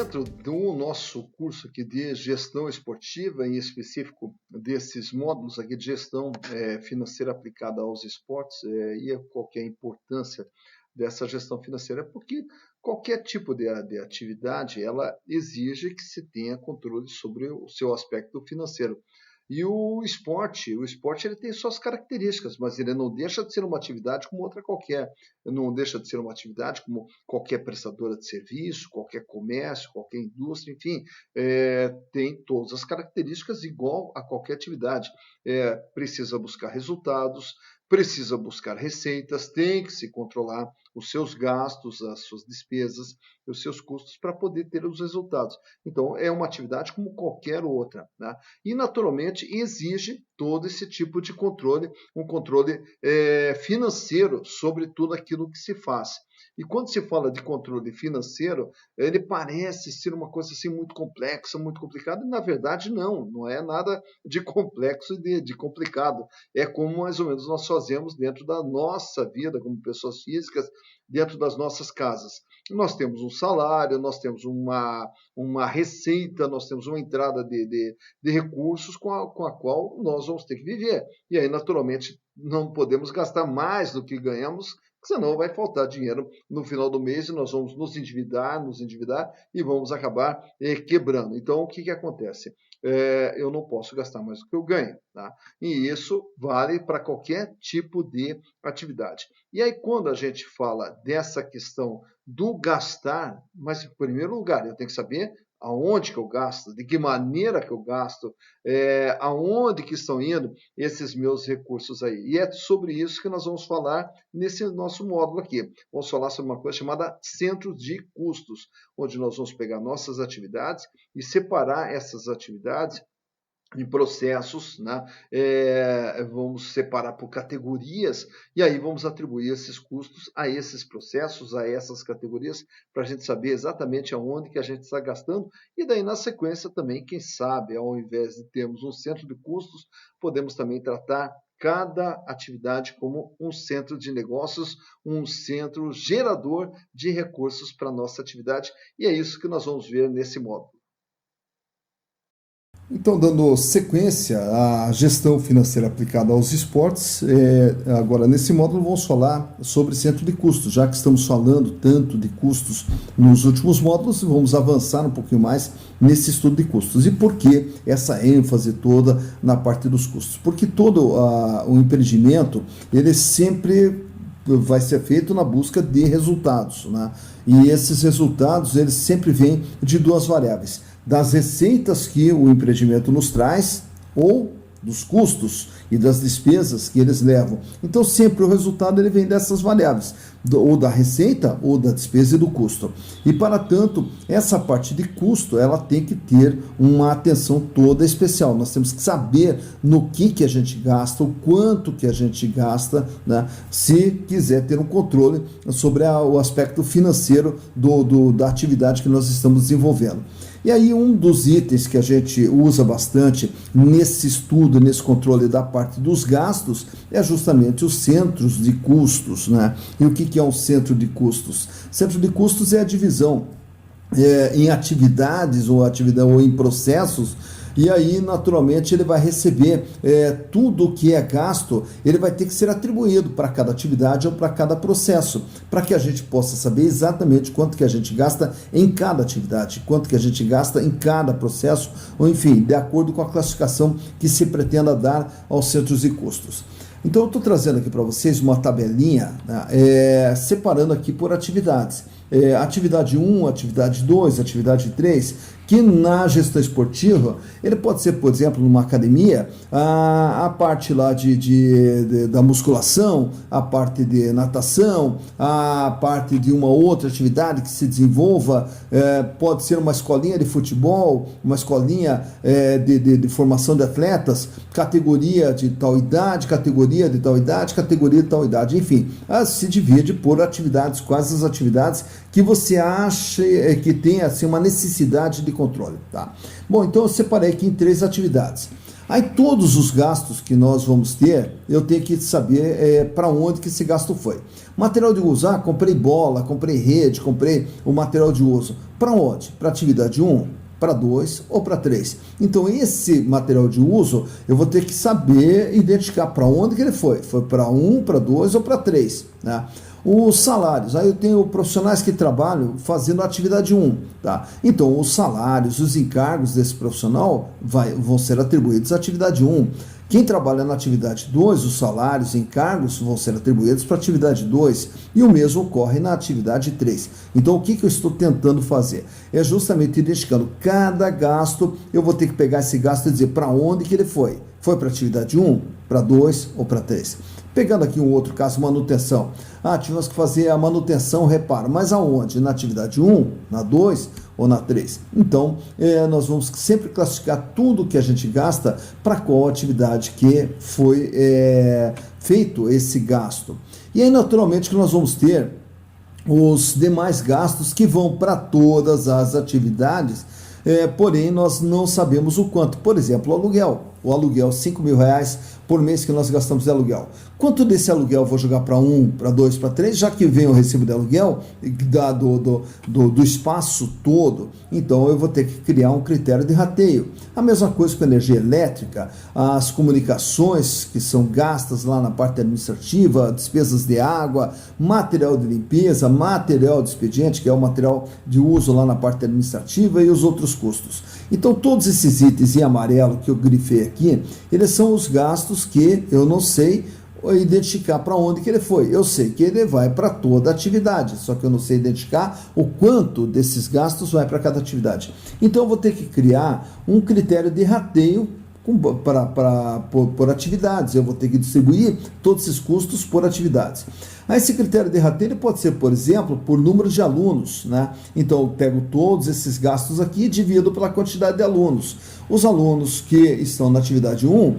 dentro do nosso curso aqui de gestão esportiva, em específico desses módulos aqui de gestão financeira aplicada aos esportes, e qual que é a importância dessa gestão financeira? Porque qualquer tipo de atividade, ela exige que se tenha controle sobre o seu aspecto financeiro. E o esporte ele tem suas características, mas ele não deixa de ser uma atividade como outra qualquer. Não deixa de ser uma atividade como qualquer prestadora de serviço, qualquer comércio, qualquer indústria, enfim, tem todas as características igual a qualquer atividade. Precisa buscar resultados, precisa buscar receitas, tem que se controlar os seus gastos, as suas despesas, os seus custos para poder ter os resultados. Então, é uma atividade como qualquer outra, né? E, naturalmente, exige todo esse tipo de controle, um controle financeiro sobre tudo aquilo que se faz. E quando se fala de controle financeiro, ele parece ser uma coisa assim muito complexa, muito complicada, e na verdade não é nada de complexo e de complicado. É como mais ou menos nós fazemos dentro da nossa vida, como pessoas físicas, dentro das nossas casas. Nós temos um salário, nós temos uma receita, nós temos uma entrada de recursos com a qual nós vamos ter que viver. E aí, naturalmente, não podemos gastar mais do que ganhamos, senão vai faltar dinheiro no final do mês e nós vamos nos endividar e vamos acabar quebrando. Então, o que acontece? Eu não posso gastar mais do que eu ganho, tá? E isso vale para qualquer tipo de atividade. E aí, quando a gente fala dessa questão do gastar, mas em primeiro lugar, eu tenho que saber aonde que eu gasto, de que maneira que eu gasto, aonde que estão indo esses meus recursos aí. E é sobre isso que nós vamos falar nesse nosso módulo aqui. Vamos falar sobre uma coisa chamada centros de custos, onde nós vamos pegar nossas atividades e separar essas atividades em processos, né? Vamos separar por categorias e aí vamos atribuir esses custos a esses processos, a essas categorias, para a gente saber exatamente aonde que a gente está gastando e daí na sequência também, quem sabe, ao invés de termos um centro de custos, podemos também tratar cada atividade como um centro de negócios, um centro gerador de recursos para a nossa atividade e é isso que nós vamos ver nesse módulo. Então, dando sequência à gestão financeira aplicada aos esportes, agora nesse módulo vamos falar sobre centro de custos, já que estamos falando tanto de custos nos últimos módulos, vamos avançar um pouquinho mais nesse estudo de custos. E por que essa ênfase toda na parte dos custos? Porque todo o empreendimento, ele sempre vai ser feito na busca de resultados, né? E esses resultados, eles sempre vêm de duas variáveis: das receitas que o empreendimento nos traz ou dos custos e das despesas que eles levam. Então sempre o resultado ele vem dessas variáveis, ou da receita ou da despesa e do custo. E para tanto, essa parte de custo, ela tem que ter uma atenção toda especial. Nós temos que saber no que a gente gasta, o quanto que a gente gasta, né, se quiser ter um controle sobre o aspecto financeiro da atividade que nós estamos desenvolvendo. E aí um dos itens que a gente usa bastante nesse estudo, nesse controle da parte dos gastos, é justamente os centros de custos, né? E o que é um centro de custos? Centro de custos é a divisão em atividades ou em processos. E aí, naturalmente, ele vai receber tudo o que é gasto, ele vai ter que ser atribuído para cada atividade ou para cada processo, para que a gente possa saber exatamente quanto que a gente gasta em cada atividade, quanto que a gente gasta em cada processo, ou enfim, de acordo com a classificação que se pretenda dar aos centros de custos. Então, eu estou trazendo aqui para vocês uma tabelinha, né, separando aqui por atividades. Atividade 1, atividade 2, atividade 3, que na gestão esportiva, ele pode ser, por exemplo, numa academia, a parte lá da musculação, a parte de natação, a parte de uma outra atividade que se desenvolva, pode ser uma escolinha de futebol, uma escolinha de formação de atletas, categoria de tal idade, categoria de tal idade, categoria de tal idade, enfim, se divide por atividades, quais as atividades que você acha que tem assim, uma necessidade de controle, tá? Bom, então eu separei aqui em 3 atividades. Aí todos os gastos que nós vamos ter, eu tenho que saber para onde que esse gasto foi. Material de uso, comprei bola, comprei rede, comprei o material de uso. Para onde? Para atividade 1, para 2 ou para 3. Então esse material de uso, eu vou ter que saber identificar para onde que ele foi. Foi para 1, para 2 ou para 3, né? Os salários, aí eu tenho profissionais que trabalham fazendo a atividade 1, tá? Então, os salários, os encargos desse profissional vão ser atribuídos à atividade 1. Quem trabalha na atividade 2, os salários e encargos vão ser atribuídos para a atividade 2, e o mesmo ocorre na atividade 3. Então, o que eu estou tentando fazer? É justamente identificando cada gasto, eu vou ter que pegar esse gasto e dizer para onde que ele foi. Foi para a atividade 1, para 2 ou para 3? Pegando aqui um outro caso, manutenção. Tivemos que fazer a manutenção, reparo, mas aonde? Na atividade 1, na 2 ou na 3? Então, nós vamos sempre classificar tudo que a gente gasta para qual atividade que foi feito esse gasto. E aí, naturalmente, que nós vamos ter os demais gastos que vão para todas as atividades, porém, nós não sabemos o quanto. Por exemplo, o aluguel. O aluguel, R$5.000 por mês que nós gastamos de aluguel. Quanto desse aluguel eu vou jogar para 1, para 2, para 3, já que vem o recibo de aluguel do espaço todo, então eu vou ter que criar um critério de rateio. A mesma coisa com a energia elétrica, as comunicações que são gastas lá na parte administrativa, despesas de água, material de limpeza, material de expediente, que é o material de uso lá na parte administrativa, e os outros custos. Então todos esses itens em amarelo que eu grifei aqui, eles são os gastos que eu não sei identificar para onde que ele foi. Eu sei que ele vai para toda a atividade, só que eu não sei identificar o quanto desses gastos vai para cada atividade. Então eu vou ter que criar um critério de rateio por atividades. Eu vou ter que distribuir todos esses custos por atividades. Aí esse critério de rateio pode ser, por exemplo, por número de alunos, né? Então eu pego todos esses gastos aqui e divido pela quantidade de alunos. Os alunos que estão na atividade 1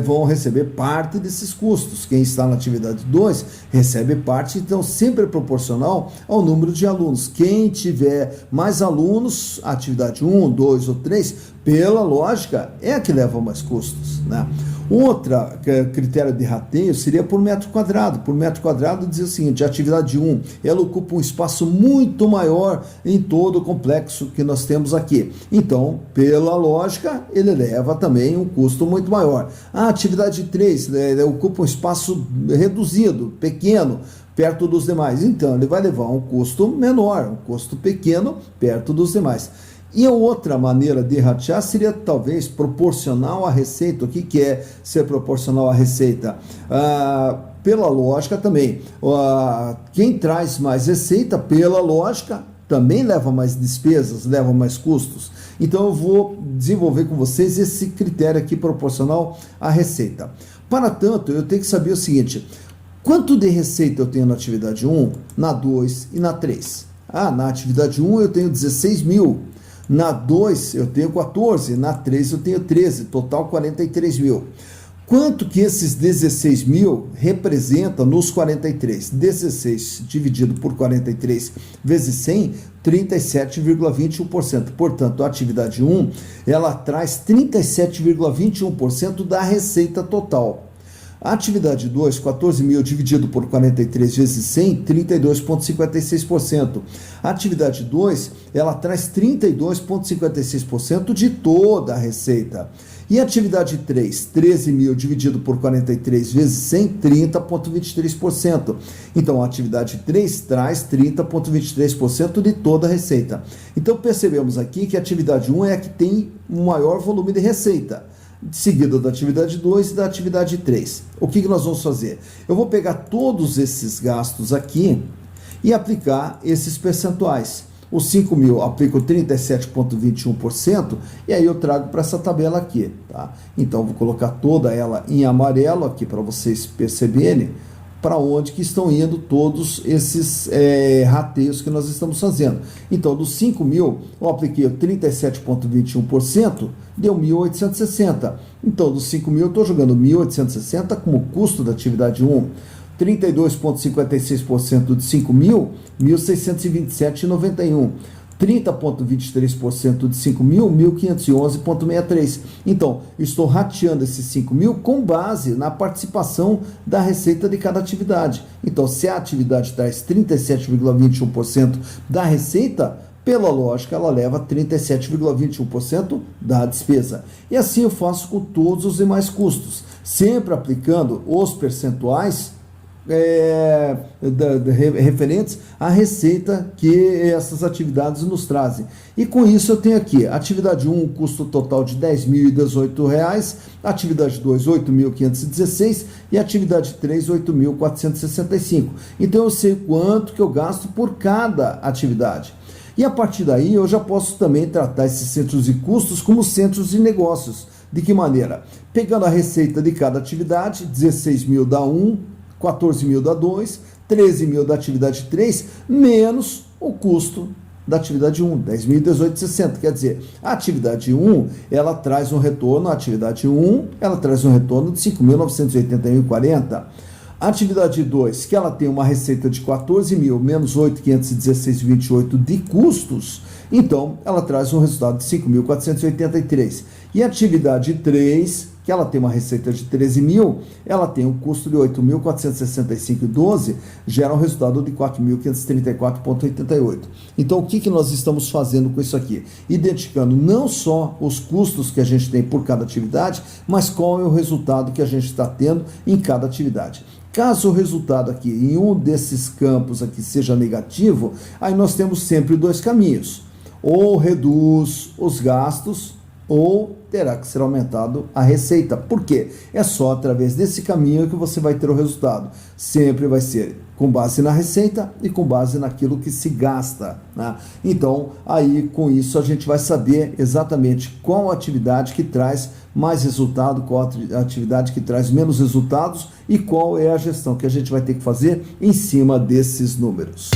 vão receber parte desses custos. Quem está na atividade 2 recebe parte, então sempre é proporcional ao número de alunos. Quem tiver mais alunos, atividade 1, 2 ou 3, pela lógica, é a que leva mais custos, né? Outra critério de rateio seria por metro quadrado. Por metro quadrado diz o seguinte: a atividade 1, ela ocupa um espaço muito maior em todo o complexo que nós temos aqui. Então, pela lógica, ele leva também um custo muito maior. A atividade 3, ocupa um espaço reduzido, pequeno, perto dos demais. Então, ele vai levar um custo menor, um custo pequeno, perto dos demais. E a outra maneira de ratear seria talvez proporcional à receita. O que é ser proporcional à receita? Pela lógica também, quem traz mais receita, pela lógica, também leva mais despesas, leva mais custos. Então eu vou desenvolver com vocês esse critério aqui proporcional à receita. Para tanto, eu tenho que saber o seguinte: quanto de receita eu tenho na atividade 1, na 2 e na 3? Na atividade 1 eu tenho 16 mil. Na 2 eu tenho 14, na 3 eu tenho 13, total 43 mil. Quanto que esses 16 mil representa nos 43? 16 dividido por 43 vezes 100, 37,21%. Portanto, a atividade 1, ela traz 37,21% da receita total. A atividade 2, 14 mil dividido por 43 vezes 100, 32,56%. A atividade 2, ela traz 32,56% de toda a receita. E a atividade 3, 13 mil dividido por 43 vezes 100, 30,23%. Então, a atividade 3 traz 30,23% de toda a receita. Então, percebemos aqui que a atividade 1 é a que tem o maior volume de receita, seguida da atividade 2 e da atividade 3. O que nós vamos fazer? Eu vou pegar todos esses gastos aqui e aplicar esses percentuais. Os 5 mil aplico 37,21% e aí eu trago para essa tabela aqui, tá? Então, vou colocar toda ela em amarelo aqui para vocês perceberem para onde que estão indo todos esses rateios que nós estamos fazendo. Então, dos 5 mil, eu apliquei o 37,21%, deu 1.860. Então, dos 5 mil, eu estou jogando 1.860 como custo da atividade 1. 32,56% de 5 mil, 1.627,91. 30,23% de 5 mil, 1.511,63. Então, estou rateando esses 5 mil com base na participação da receita de cada atividade. Então, se a atividade traz 37,21% da receita, pela lógica, ela leva 37,21% da despesa. E assim eu faço com todos os demais custos, sempre aplicando os percentuais referentes à receita que essas atividades nos trazem. E com isso eu tenho aqui, atividade 1, custo total de R$ 10.018, atividade 2, R$ 8.516 e atividade 3, R$ 8.465. Então eu sei quanto que eu gasto por cada atividade. E a partir daí eu já posso também tratar esses centros de custos como centros de negócios. De que maneira? Pegando a receita de cada atividade, 16 mil dá 1, 14 mil dá 2, 13 mil da atividade 3, menos o custo da atividade 1, 10.018,60. Quer dizer, a atividade 1, ela traz um retorno, a atividade 1, ela traz um retorno de 5.981,40. A atividade 2, que ela tem uma receita de 14 mil menos 8.516,28 de custos, então ela traz um resultado de 5.483. E a atividade 3, que ela tem uma receita de 13 mil, ela tem um custo de 8.465,12, gera um resultado de 4.534,88. Então, o que nós estamos fazendo com isso aqui? Identificando não só os custos que a gente tem por cada atividade, mas qual é o resultado que a gente está tendo em cada atividade. Caso o resultado aqui em um desses campos aqui seja negativo, aí nós temos sempre dois caminhos. Ou reduz os gastos, ou terá que ser aumentado a receita. Por quê? É só através desse caminho que você vai ter o resultado. Sempre vai ser com base na receita e com base naquilo que se gasta, né? Então, aí com isso a gente vai saber exatamente qual atividade que traz mais resultado, qual atividade que traz menos resultados e qual é a gestão que a gente vai ter que fazer em cima desses números.